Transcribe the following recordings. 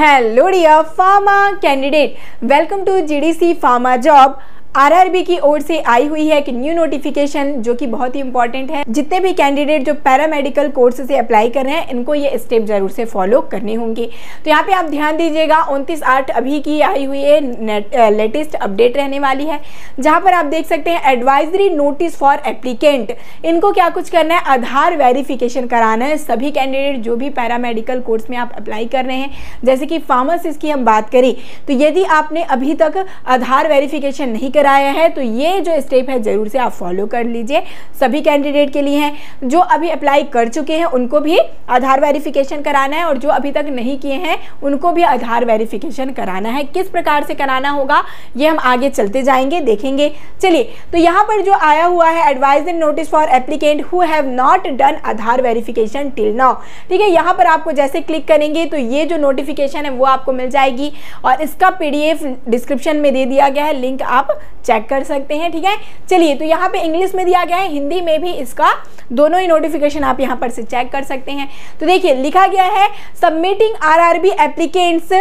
Hello dear pharma candidate, welcome to GDC pharma job. RRB की ओर से आई हुई है एक न्यू नोटिफिकेशन जो कि बहुत ही इंपॉर्टेंट है। जितने भी कैंडिडेट जो पैरामेडिकल कोर्स से अप्लाई कर रहे हैं इनको ये स्टेप जरूर से फॉलो करने होंगे। तो यहाँ पे आप ध्यान दीजिएगा, 29/8 अभी की आई हुई है लेटेस्ट अपडेट रहने वाली है, जहाँ पर आप देख सकते हैं एडवाइजरी नोटिस फॉर एप्लीकेंट। इनको क्या कुछ करना है, आधार वेरिफिकेशन कराना है। सभी कैंडिडेट जो भी पैरामेडिकल कोर्स में आप अप्लाई कर रहे हैं, जैसे कि फार्मासिस्ट की हम बात करें, तो यदि आपने अभी तक आधार वेरिफिकेशन नहीं कराया है तो ये जो स्टेप है जरूर से आप फॉलो कर लीजिए। सभी कैंडिडेट के लिए है, जो अभी अप्लाई कर चुके हैं उनको भी आधार वेरिफिकेशन कराना है और जो अभी तक नहीं किए हैं उनको भी आधार वेरिफिकेशन कराना है। किस प्रकार से कराना होगा ये हम आगे चलते जाएंगे, देखेंगे। चलिए, तो यहाँ पर जो आया हुआ है advisory notice for applicant who have not done Aadhaar verification till now, ठीक है। यहाँ पर आपको जैसे क्लिक करेंगे तो ये जो नोटिफिकेशन है वो आपको मिल जाएगी और इसका PDF डिस्क्रिप्शन में दे दिया गया है, लिंक आप चेक कर सकते हैं, ठीक है। चलिए, तो यहाँ पे इंग्लिश में दिया गया है, हिंदी में भी इसका दोनों ही नोटिफिकेशन आप यहाँ पर से चेक कर सकते हैं। तो देखिए लिखा गया है, submitting RRB applicants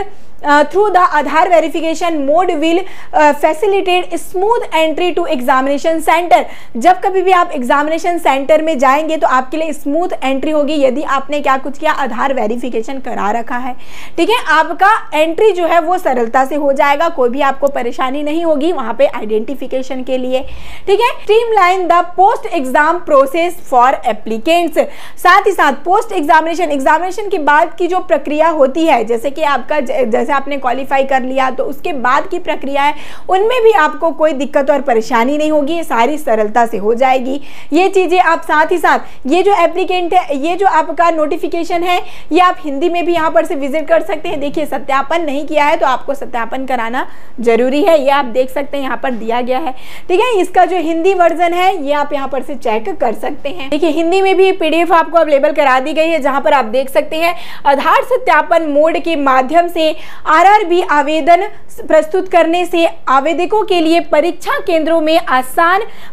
through the Aadhaar verification mode will facilitate smooth entry to examination centre. जब कभी भी आप एग्जामिनेशन सेंटर में जाएंगे तो आपके लिए स्मूथ एंट्री होगी यदि आपने क्या कुछ किया, आधार वेरिफिकेशन करा रखा है, ठीक है। आपका एंट्री जो है वो सरलता से हो जाएगा, कोई भी आपको परेशानी नहीं होगी वहां पे आइडेंटिफिकेशन के लिए, ठीक है। Streamline the post exam process for applicants. साथ ही साथ पोस्ट एग्जामिनेशन के बाद की जो प्रक्रिया होती है, जैसे कि आपका जैसे आपने क्वालिफाई कर लिया तो उसके बाद की प्रक्रिया है, उनमें भी आपको कोई दिक्कत और परेशानी नहीं होगी, ये सारी सरलता से हो जाएगी। ये चीजें आप साथ ही साथ ये जो एप्लीकेंट है, ये जो आपका नोटिफिकेशन है, ये आप हिंदी में भी यहाँ पर से विजिट कर सकते हैं। देखिए, सत्यापन नहीं किया है तो आपको सत्यापन कराना जरूरी है, ये आप देख सकते हैं यहाँ पर दिया गया है, ठीक है। इसका जो हिंदी वर्जन है ये आप यहाँ पर से चेक कर सकते हैं। देखिए, हिंदी में भी PDF आपको अवेलेबल करा दी गई है, जहां पर आप देख सकते हैं आधार सत्यापन मोड के माध्यम से आरआरबी आवेदन प्रस्तुत करने से आवेदकों के लिए परीक्षा केंद्रों में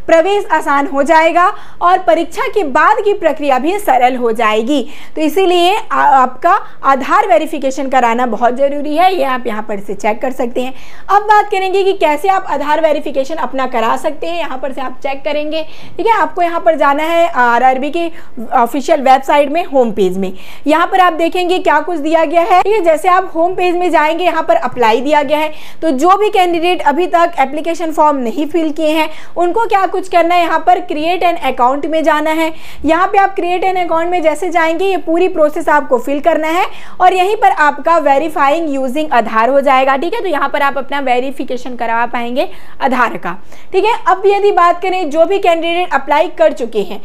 प्रवेश आसान हो जाएगा और परीक्षा के बाद की प्रक्रिया भी सरल हो जाएगी। तो इसीलिए आपका आधार वेरिफिकेशन कराना बहुत जरूरी है, ये आप यहाँ पर से चेक कर सकते हैं। अब बात करेंगे कि कैसे आप आधार वेरिफिकेशन अपना करा सकते हैं। यहाँ पर से आप चेक करेंगे, ठीक है। आपको यहाँ पर जाना है आरआरबी के ऑफिशियल वेबसाइट में, होम पेज में। यहाँ पर आप देखेंगे क्या कुछ दिया गया है, ठीक है। जैसे आप होम पेज में जाएंगे, यहाँ पर अप्लाई दिया गया है, तो जो भी कैंडिडेट अभी तक एप्लीकेशन फॉर्म नहीं फिल किए हैं उनको क्या कुछ करना है, यहाँ पर क्रिएट एन अकाउंट में जाना है। यहाँ पे आप क्रिएट एन अकाउंट में जैसे जाएंगे ये पूरी प्रोसेस आपको फिल करना है और यहीं पर आपका वेरीफाइंग यूजिंग आधार हो जाएगा, ठीक है। तो यहाँ पर आप अपना वेरिफिकेशन करवा पाएंगे आधार का, ठीक है। अब यदि बात करें जो भी कैंडिडेट अप्लाई कर चुके हैं,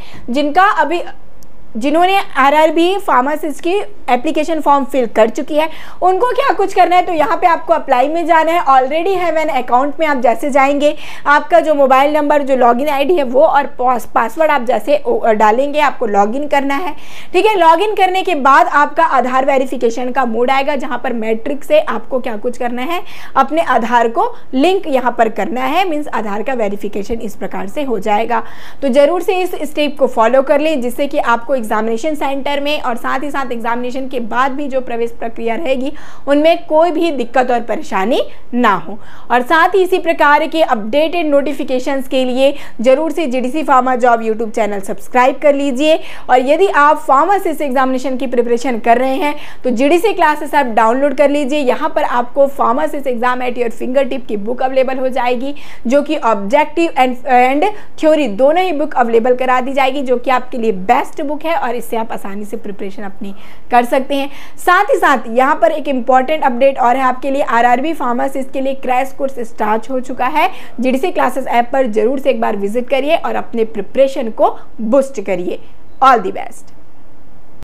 जिन्होंने आरआरबी फार्मासिस्ट की एप्लीकेशन फॉर्म फिल कर चुकी है, उनको क्या कुछ करना है, तो यहाँ पे आपको अप्लाई में जाना है। ऑलरेडी हैव एन अकाउंट में आप जैसे जाएंगे, आपका जो मोबाइल नंबर, जो लॉगिन आईडी है वो और पासवर्ड आप जैसे डालेंगे, आपको लॉगिन करना है, ठीक है। लॉगिन करने के बाद आपका आधार वेरिफिकेशन का मोड आएगा, जहाँ पर मैट्रिक से आपको क्या कुछ करना है, अपने आधार को लिंक यहाँ पर करना है, मीन्स आधार का वेरिफिकेशन इस प्रकार से हो जाएगा। तो जरूर से इस स्टेप को फॉलो कर लें, जिससे कि आपको एग्जामिनेशन सेंटर में और साथ ही साथ एग्जामिनेशन के बाद भी जो प्रवेश प्रक्रिया रहेगी उनमें कोई भी दिक्कत और परेशानी ना हो। और साथ ही इसी प्रकार के अपडेटेड नोटिफिकेशंस के लिए जरूर से GDC pharma job YouTube channel subscribe कर लीजिए। और यदि आप फार्मासिस्ट एग्जामिनेशन की प्रिपरेशन कर रहे हैं तो जीडीसी क्लासेस आप डाउनलोड कर लीजिए। यहाँ पर आपको pharmacist exam at your finger tip की बुक अवेलेबल हो जाएगी, जो कि ऑब्जेक्टिव एंड थ्योरी दोनों ही बुक अवेलेबल करा दी जाएगी, जो कि आपके लिए बेस्ट बुक है और इससे आप आसानी से प्रिपरेशन अपनी कर सकते हैं। साथ ही साथ यहाँ पर एक इंपॉर्टेंट अपडेट और है आपके लिए, आरआरबी फार्मासिस्ट के लिए क्रैश कोर्स स्टार्ट हो चुका है। जीडीसी क्लासेस ऐप पर जरूर से एक बार विजिट करिए और अपने प्रिपरेशन को बूस्ट करिए। All the best.